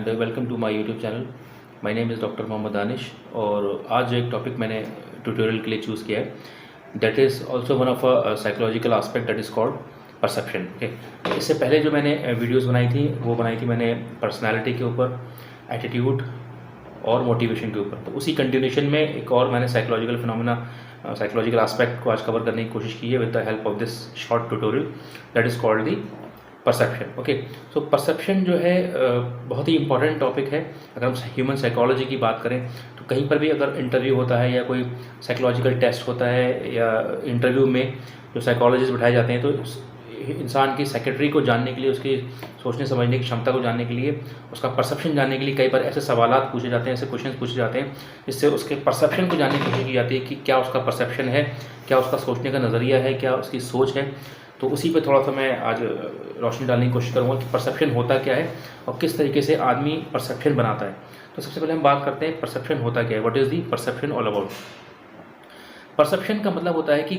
And welcome to my YouTube channel. My name is doctor Mohammad Danish और आज जो एक टॉपिक मैंने ट्यूटोरियल के लिए चूज़ किया है that is also one of a psychological aspect that is called perception. Okay, इससे पहले जो मैंने वीडियोस बनाई थी वो बनाई थी मैंने पर्सनालिटी के ऊपर, एटीट्यूड और मोटिवेशन के ऊपर। तो उसी कंटिन्यूशन में एक और मैंने साइकोलॉजिकल फिनोमेना, साइकोलॉजिकल आस्पेक्ट को आज कवर करने की कोशिश की है with the help of this short tutorial that is called the perception. Okay, so perception जो है बहुत ही इंपॉर्टेंट टॉपिक है। अगर हम ह्यूमन साइकोलॉजी की बात करें तो कहीं पर भी अगर इंटरव्यू होता है या कोई साइकोलॉजिकल टेस्ट होता है या इंटरव्यू में जो साइकोलॉजिस्ट बिठाए जाते हैं तो इंसान की सेक्रेटरी को जानने के लिए, उसकी सोचने समझने की क्षमता को जानने के लिए, उसका परसेप्शन जानने के लिए कई बार ऐसे सवालात पूछे जाते हैं, ऐसे क्वेश्चन पूछे जाते हैं जिससे उसके परसेप्शन को जानने की कोशिश की जाती है कि क्या उसका परसेप्शन है, क्या उसका सोचने का नज़रिया है, क्या उसकी सोच है। तो उसी पे थोड़ा सा मैं आज रोशनी डालने की कोशिश करूँगा कि परसेप्शन होता क्या है और किस तरीके से आदमी परसेप्शन बनाता है। तो सबसे पहले हम बात करते हैं परसेप्शन होता क्या है। What is the perception all about. Perception का मतलब होता है कि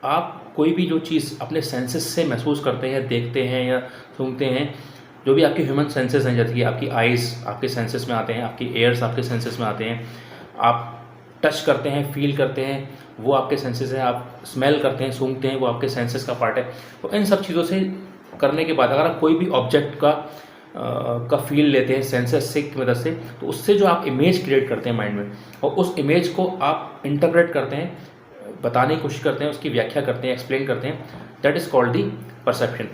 आप कोई भी जो चीज़ अपने सेंसेस से महसूस करते हैं या देखते हैं या सूंघते हैं, जो भी आपके ह्यूमन सेंसेस हैं, जैसे कि आपकी आइज़ आपके सेंसेस में आते हैं, आपकी एयर्स आपके सेंसेस में आते हैं, आप टच करते हैं, फील करते हैं, वो आपके सेंसेस हैं, आप स्मेल करते हैं, सूंघते हैं, वो आपके सेंसेस का पार्ट है। तो इन सब चीज़ों से करने के बाद अगर आप कोई भी ऑब्जेक्ट का फील लेते हैं सेंसेस से की मदद से, तो उससे जो आप इमेज क्रिएट करते हैं माइंड में और उस इमेज को आप इंटरप्रेट करते हैं, बताने की कोशिश करते हैं, उसकी व्याख्या करते हैं, एक्सप्लेन करते हैं, that is called the perception.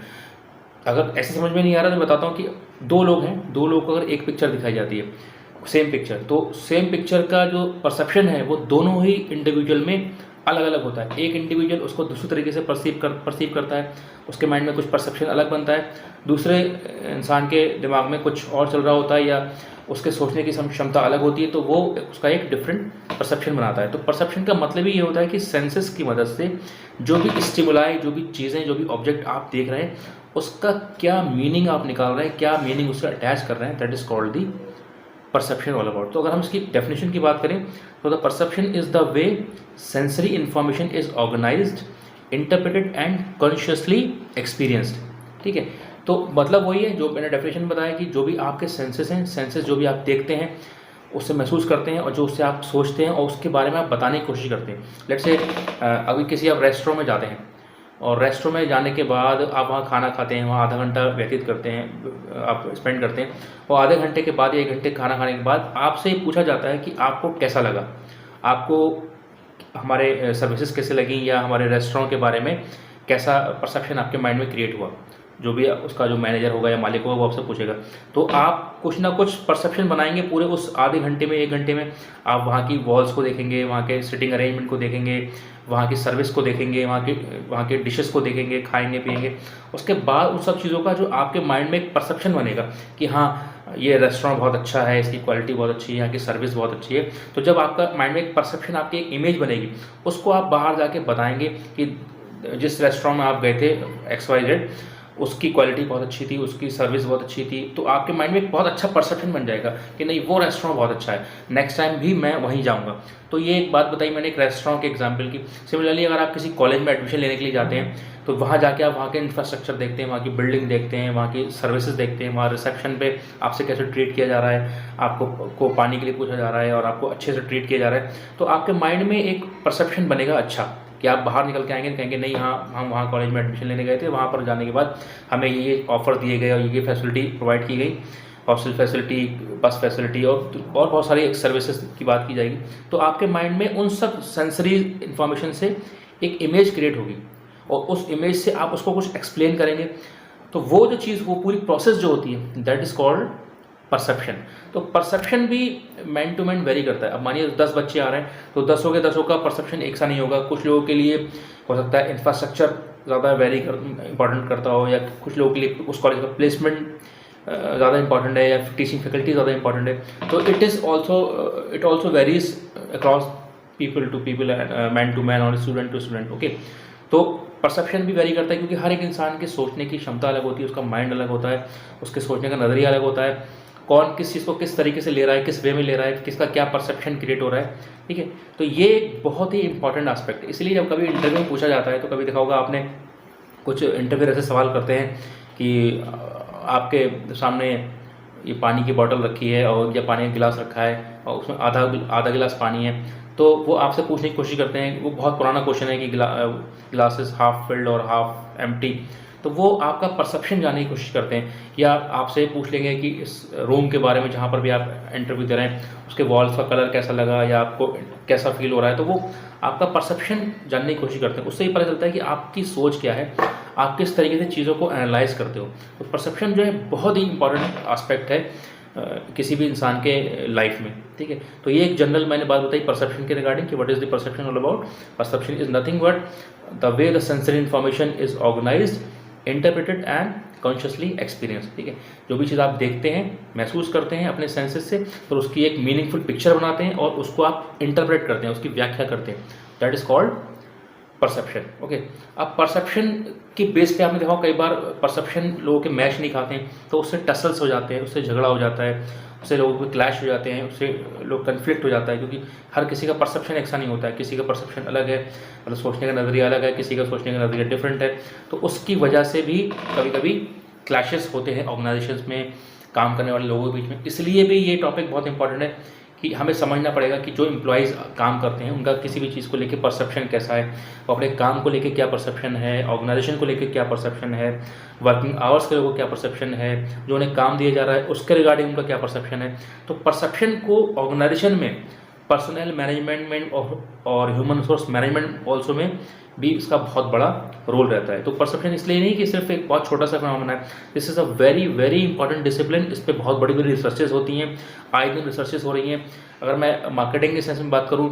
अगर ऐसे समझ में नहीं आ रहा तो मैं बताता हूँ कि दो लोग हैं, दो लोग को अगर एक पिक्चर दिखाई जाती है, सेम पिक्चर, तो सेम पिक्चर का जो परसेप्शन है वो दोनों ही इंडिविजुअल में अलग अलग होता है। एक इंडिविजुअल उसको दूसरे तरीके से परसीव करता है, उसके माइंड में कुछ परसेप्शन अलग बनता है, दूसरे इंसान के दिमाग में कुछ और चल रहा होता है या उसके सोचने की क्षमता अलग होती है, तो वो उसका एक डिफरेंट परसेप्शन बनाता है। तो परसेप्शन का मतलब ही ये होता है कि सेंसेस की मदद से जो भी स्टिमुलाई, जो भी चीज़ें, जो भी ऑब्जेक्ट आप देख रहे हैं उसका क्या मीनिंग आप निकाल रहे हैं, क्या मीनिंग उसका अटैच कर रहे हैं, that is called the perception all about. तो अगर हम इसकी डेफिनेशन की बात करें तो the perception is the way sensory information is organised, interpreted and consciously experienced. ठीक है, तो मतलब वही है जो मैंने डेफिनेशन बताया कि जो भी आपके सेंसेस हैं, सेंसेस जो भी आप देखते हैं उससे महसूस करते हैं और जो उससे आप सोचते हैं और उसके बारे में आप बताने की कोशिश करते हैं। लेट्स से अभी किसी आप रेस्टोरेंट में जाते हैं और रेस्टोरेंट में जाने के बाद आप वहाँ खाना खाते हैं, वहाँ आधा घंटा व्यतीत करते हैं, आप स्पेंड करते हैं और आधे घंटे के बाद या 1 घंटे खाना खाने के बाद आपसे ये पूछा जाता है कि आपको कैसा लगा, आपको हमारे सर्विसेज कैसे लगी या हमारे रेस्टोरेंट के बारे में कैसा परसेप्शन आपके माइंड में क्रिएट हुआ। जो भी उसका जो मैनेजर होगा या मालिक होगा वो आपसे पूछेगा, तो आप कुछ ना कुछ परसेप्शन बनाएंगे पूरे उस आधे घंटे में, 1 घंटे में। आप वहाँ की वॉल्स को देखेंगे, वहाँ के सिटिंग अरेंजमेंट को देखेंगे, वहाँ की सर्विस को देखेंगे, वहाँ के डिशेस को देखेंगे, खाएंगे पिएंगे। उसके बाद उन सब चीज़ों का जो आपके माइंड में एक परसेप्शन बनेगा कि हाँ ये रेस्टोरेंट बहुत अच्छा है, इसकी क्वालिटी बहुत अच्छी है, यहाँ की सर्विस बहुत अच्छी है। तो जब आपका माइंड में एक परसेप्शन, आपकी एक इमेज बनेगी, उसको आप बाहर जाके बताएंगे कि जिस रेस्टोरेंट में आप गए थे XYZ, उसकी क्वालिटी बहुत अच्छी थी, उसकी सर्विस बहुत अच्छी थी। तो आपके माइंड में एक बहुत अच्छा परसेप्शन बन जाएगा कि नहीं वो रेस्टोरेंट बहुत अच्छा है, नेक्स्ट टाइम भी मैं वहीं जाऊंगा। तो ये एक बात बताई मैंने एक रेस्टोरेंट के एग्जांपल की। सिमिलरली अगर आप किसी कॉलेज में एडमिशन लेने के लिए जाते हैं तो वहाँ जाके आप वहाँ के इंफ्रास्ट्रक्चर देखते हैं, वहाँ की बिल्डिंग देखते हैं, वहाँ की सर्विसेज देखते हैं, वहाँ रिसेप्शन पे आपसे कैसे ट्रीट किया जा रहा है, आपको पानी के लिए पूछा जा रहा है और आपको अच्छे से ट्रीट किया जा रहा है। तो आपके माइंड में एक परसेप्शन बनेगा अच्छा, कि आप बाहर निकल के आएंगे कहेंगे नहीं हाँ हम वहाँ कॉलेज में एडमिशन लेने गए थे, वहाँ पर जाने के बाद हमें ये ऑफ़र दिए गए और ये फैसिलिटी प्रोवाइड की गई, हॉस्टल फैसिलिटी, बस फैसिलिटी और बहुत सारी सर्विसेज की बात की जाएगी। तो आपके माइंड में उन सब सेंसरी इन्फॉर्मेशन से एक इमेज क्रिएट होगी और उस इमेज से आप उसको कुछ एक्सप्लेन करेंगे। तो वो जो चीज़, वो पूरी प्रोसेस जो होती है दैट इज़ कॉल्ड परसेप्शन। तो परसेप्शन भी मैन टू मैन वेरी करता है। अब मानिए 10 बच्चे आ रहे हैं तो 10 का परसेप्शन एक सा नहीं होगा। कुछ लोगों के लिए हो सकता है इंफ्रास्ट्रक्चर ज़्यादा इंपॉर्टेंट करता हो, या कुछ लोगों के लिए उस कॉलेज का प्लेसमेंट ज़्यादा इंपॉर्टेंट है, या टीचिंग फैकल्टी ज़्यादा इंपॉर्टेंट है। तो it also varies across people to people, man to man और स्टूडेंट टू स्टूडेंट। ओके, तो परसेप्शन भी वेरी करता है क्योंकि हर एक इंसान के सोचने की क्षमता अलग होती है, उसका माइंड अलग होता है, उसके सोचने का नज़रिया अलग होता है, कौन किस चीज़ को किस तरीके से ले रहा है, किस वे में ले रहा है, किसका क्या परसेप्शन क्रिएट हो रहा है। ठीक है, तो ये एक बहुत ही इंपॉर्टेंट एस्पेक्ट है। इसलिए जब कभी इंटरव्यू में पूछा जाता है तो कभी देखा होगा आपने, कुछ इंटरव्यू ऐसे सवाल करते हैं कि आपके सामने ये पानी की बोतल रखी है और या पानी का गिलास रखा है और उसमें आधा आधा गिलास पानी है, तो वो आपसे पूछने की कोशिश करते हैं, वो बहुत पुराना क्वेश्चन है कि ग्लास इज हाफ फिल्ड और हाफ एम्प्टी, तो वो आपका परसेप्शन जानने की कोशिश करते हैं। या आपसे पूछ लेंगे कि इस रूम के बारे में जहाँ पर भी आप इंटरव्यू दे रहे हैं उसके वॉल्स का कलर कैसा लगा या आपको कैसा फील हो रहा है, तो वो आपका परसेप्शन जानने की कोशिश करते हैं। उससे ही पता चलता है कि आपकी सोच क्या है, आप किस तरीके से चीज़ों को एनालाइज करते हो। तो परसेप्शन जो है बहुत ही इंपॉर्टेंट आस्पेक्ट है किसी भी इंसान के लाइफ में, ठीक है। तो ये एक जनरल मैंने बात बताई परसेप्शन के रिगार्डिंग कि what is the perception all about. Perception is nothing but the way the sensory information is organised, interpreted and consciously experience, ठीक है। जो भी चीज़ आप देखते हैं, महसूस करते हैं अपने सेंसेस से, तो उसकी एक मीनिंगफुल पिक्चर बनाते हैं और उसको आप इंटरप्रेट करते हैं, उसकी व्याख्या करते हैं, that is called perception. Okay, अब परसेप्शन की बेस पे आपने देखा कई बार परसेप्शन लोगों के मैच नहीं खाते हैं, तो उससे टसल्स हो जाते हैं, उससे झगड़ा हो जाता है, उससे लोगों के क्लैश हो जाते हैं, उससे लोग कन्फ्लिक्ट हो जाता है, क्योंकि हर किसी का परसेप्शन एक सा नहीं होता है, किसी का परसेप्शन अलग है, मतलब सोचने का नज़रिया अलग है, किसी का सोचने का नज़रिया डिफरेंट है। तो उसकी वजह से भी कभी कभी क्लैशेस होते हैं ऑर्गेनाइजेशंस में काम करने वाले लोगों के बीच में। इसलिए भी ये टॉपिक बहुत इंपॉर्टेंट है कि हमें समझना पड़ेगा कि जो एम्प्लॉयज़ काम करते हैं उनका किसी भी चीज़ को लेकर परसेप्शन कैसा है, और अपने काम को लेकर क्या परसेप्शन है, ऑर्गेनाइजेशन को लेकर क्या परसेप्शन है, वर्किंग आवर्स के लोगों को क्या परसेप्शन है, जो उन्हें काम दिया जा रहा है उसके रिगार्डिंग उनका क्या परसेप्शन है। तो परसेप्शन को ऑर्गेनाइजेशन में, पर्सनल मैनेजमेंट में और ह्यूमन रिसोर्स मैनेजमेंट ऑल्सो में भी इसका बहुत बड़ा रोल रहता है। तो परसेप्शन इसलिए नहीं कि सिर्फ एक बहुत छोटा सा फिनोमेना है, this is a very very important discipline. इस पर बहुत बड़ी बड़ी रिसर्चेज होती हैं, आए दिन रिसर्चेज हो रही हैं। अगर मैं मार्केटिंग के सेंस में बात करूँ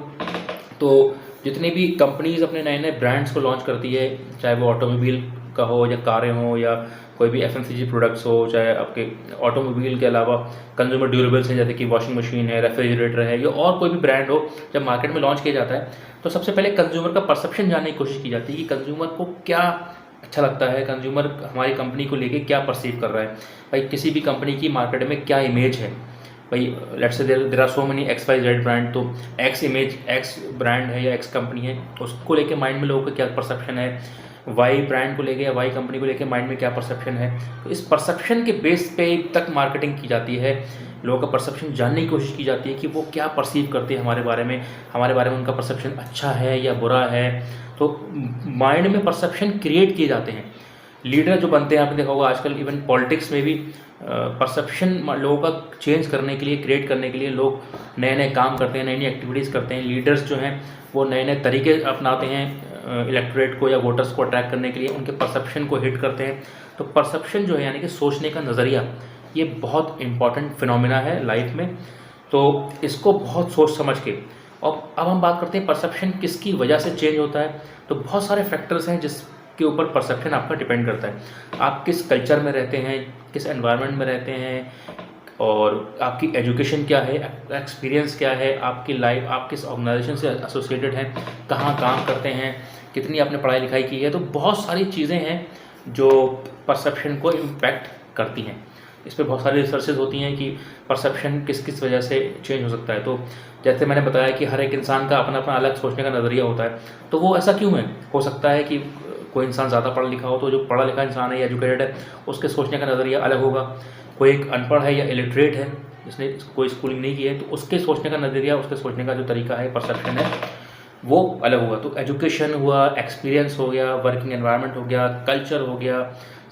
तो जितनी भी कंपनीज अपने नए नए ब्रांड्स को लॉन्च करती है, चाहे वो ऑटोमोबाइल का हो या कारें हो या कोई भी एफएमसीजी प्रोडक्ट्स हो, चाहे आपके ऑटोमोबाइल के अलावा कंज्यूमर ड्यूरेबल्स हैं जैसे कि वॉशिंग मशीन है, रेफ्रिजरेटर है, या और कोई भी ब्रांड हो, जब मार्केट में लॉन्च किया जाता है तो सबसे पहले कंज्यूमर का परसेप्शन जानने की कोशिश की जाती है कि कंज्यूमर को क्या अच्छा लगता है, कंज्यूमर हमारी कंपनी को लेके क्या परसीव कर रहा है। भाई किसी भी कंपनी की मार्केट में क्या इमेज है, भाई let's say there are so many XYZ brand, तो एक्स इमेज, एक्स ब्रांड है या एक्स कंपनी है, उसको लेके माइंड में लोगों का क्या परसेप्शन है, वाई ब्रांड को लेके या वाई कंपनी को लेके माइंड में क्या परसेप्शन है। तो इस परसेप्शन के बेस पे तक मार्केटिंग की जाती है, लोगों का परसेप्शन जानने की कोशिश की जाती है कि वो क्या परसीव करते हैं हमारे बारे में उनका परसेप्शन अच्छा है या बुरा है। तो माइंड में परसेप्शन क्रिएट किए जाते हैं। लीडर जो बनते हैं, आपने देखा होगा आजकल इवन पॉलिटिक्स में भी परसेप्शन लोगों का चेंज करने के लिए, क्रिएट करने के लिए लोग नए नए काम करते हैं, नई नई एक्टिविटीज़ करते हैं। लीडर्स जो हैं वो नए नए तरीके अपनाते हैं इलेक्टोरेट को या वोटर्स को अट्रैक्ट करने के लिए, उनके परसेप्शन को हिट करते हैं। तो परसेप्शन जो है यानी कि सोचने का नज़रिया, ये बहुत इंपॉर्टेंट फिनोमिना है लाइफ में। तो इसको बहुत सोच समझ के, और अब हम बात करते हैं परसेप्शन किसकी वजह से चेंज होता है। तो बहुत सारे फैक्टर्स हैं जिसके ऊपर परसेप्शन आपका डिपेंड करता है। आप किस कल्चर में रहते हैं, किस एनवायरनमेंट में रहते हैं, और आपकी एजुकेशन क्या है, एक्सपीरियंस क्या है, आपकी लाइफ, आप किस ऑर्गेनाइजेशन से एसोसिएटेड हैं, कहाँ काम करते हैं, कितनी आपने पढ़ाई लिखाई की है। तो बहुत सारी चीज़ें हैं जो परसेप्शन को इम्पैक्ट करती हैं। इस पर बहुत सारी रिसर्चेज होती हैं कि परसेप्शन किस किस वजह से चेंज हो सकता है। तो जैसे मैंने बताया कि हर एक इंसान का अपना अपना अलग सोचने का नज़रिया होता है। तो वो ऐसा क्यों है? हो सकता है कि कोई इंसान ज़्यादा पढ़ा लिखा हो, तो जो पढ़ा लिखा इंसान है या एजुकेटेड है उसके सोचने का नज़रिया अलग होगा। कोई एक अनपढ़ है या इलिटरेट है, जिसने कोई स्कूलिंग नहीं की है, तो उसके सोचने का नज़रिया, उसके सोचने का जो तरीका है, परसेप्शन है, वो अलग होगा। तो एजुकेशन हुआ, एक्सपीरियंस हो गया, वर्किंग एनवायरनमेंट हो गया, कल्चर हो गया,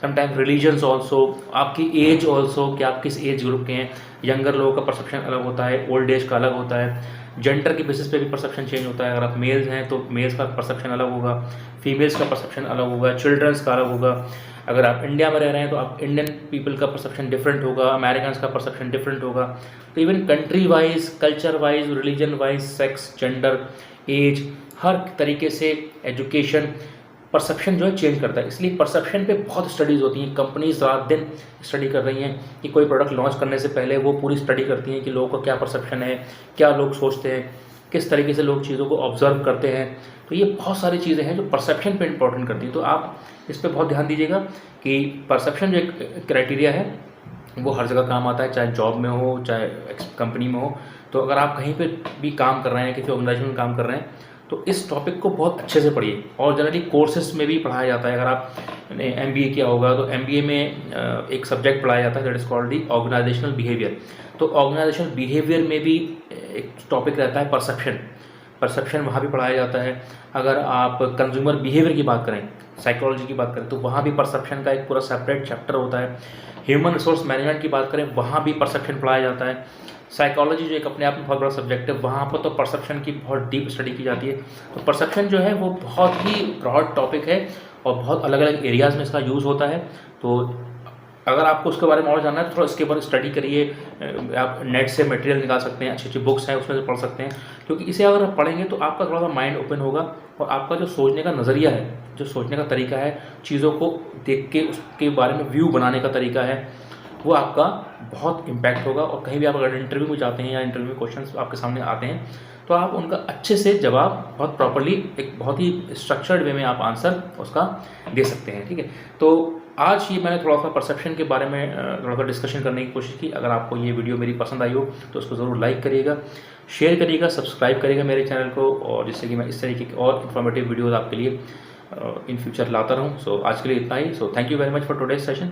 समटाइम्स रिलीजन्स ऑल्सो, आपकी एज ऑल्सो कि आप किस एज ग्रुप के हैं। यंगर लोगों का परसेप्शन अलग होता है, ओल्ड एज का अलग होता है। जेंडर की बेसिस पे भी परसेप्शन चेंज होता है। अगर आप मेल्स हैं तो मेल्स का परसेप्शन अलग होगा, फीमेल्स का परसेप्शन अलग होगा, चिल्ड्रंस का अलग होगा। अगर आप इंडिया में रह रहे हैं तो आप इंडियन पीपल का परसेप्शन डिफरेंट होगा, अमेरिकन का परसेप्शन डिफरेंट होगा। तो even country wise, culture wise, religion wise, sex, gender, age, हर तरीके से एजुकेशन, परसेप्शन जो है चेंज करता है। इसलिए परसेप्शन पे बहुत स्टडीज़ होती हैं। कंपनीज रात दिन स्टडी कर रही हैं कि कोई प्रोडक्ट लॉन्च करने से पहले वो पूरी स्टडी करती हैं कि लोगों का क्या परसेप्शन है, क्या लोग सोचते हैं, किस तरीके से लोग चीज़ों को ऑब्जर्व करते हैं। तो ये बहुत सारी चीज़ें हैं जो परसेप्शन पे इंपॉर्टेंट करती हैं। तो आप इस पर बहुत ध्यान दीजिएगा कि परसेप्शन जो एक क्राइटेरिया है वो हर जगह काम आता है, चाहे जॉब में हो, चाहे कंपनी में हो। तो अगर आप कहीं पे भी काम कर रहे हैं, किसी ऑर्गेनाइजेशन में काम कर रहे हैं, तो इस टॉपिक को बहुत अच्छे से पढ़िए। और जनरली कोर्सेज में भी पढ़ाया जाता है। अगर आप MBA किया होगा तो MBA में एक सब्जेक्ट पढ़ाया जाता है that is called the organisational behaviour. तो ऑर्गेनाइजेशनल बिहेवियर में भी एक टॉपिक रहता है परसेप्शन वहाँ भी पढ़ाया जाता है। अगर आप कंज्यूमर बिहेवियर की बात करें, साइकोलॉजी की बात करें, तो वहाँ भी परसेप्शन का एक पूरा सेपरेट चैप्टर होता है। ह्यूमन रिसोर्स मैनेजमेंट की बात करें, वहाँ भी परसेप्शन पढ़ाया जाता है। साइकोलॉजी जो एक अपने आप में बहुत बड़ा सब्जेक्ट है, वहाँ पर तो परसेप्शन की बहुत डीप स्टडी की जाती है। तो परसेप्शन जो है वो बहुत ही ब्रॉड टॉपिक है और बहुत अलग अलग एरियाज़ में इसका यूज़ होता है। तो अगर आपको उसके बारे में और जानना है तो थोड़ा इसके बारे में स्टडी करिए। आप नेट से मटेरियल निकाल सकते हैं, अच्छी अच्छी बुक्स हैं उसमें से पढ़ सकते हैं, क्योंकि इसे अगर आप पढ़ेंगे तो आपका थोड़ा सा माइंड ओपन होगा और आपका जो सोचने का नज़रिया है, जो सोचने का तरीका है, चीज़ों को देख के उसके बारे में व्यू बनाने का तरीका है, वो आपका बहुत इम्पैक्ट होगा। और कहीं भी आप अगर इंटरव्यू में जाते हैं या इंटरव्यू में क्वेश्चंस आपके सामने आते हैं तो आप उनका अच्छे से जवाब बहुत प्रॉपर्ली एक बहुत ही स्ट्रक्चर्ड वे में आप आंसर उसका दे सकते हैं। ठीक है, तो आज ये मैंने थोड़ा सा परसेप्शन के बारे में थोड़ा सा डिस्कशन करने की कोशिश की। अगर आपको ये वीडियो मेरी पसंद आई हो तो उसको ज़रूर लाइक करिएगा, शेयर करिएगा, सब्सक्राइब करिएगा मेरे चैनल को, और जिससे कि मैं इस तरीके के और इन्फॉर्मेटिव वीडियोज़ आपके लिए इन फ्यूचर लाता रहूँ। सो आज के लिए इतना ही। So thank you very much for today's session.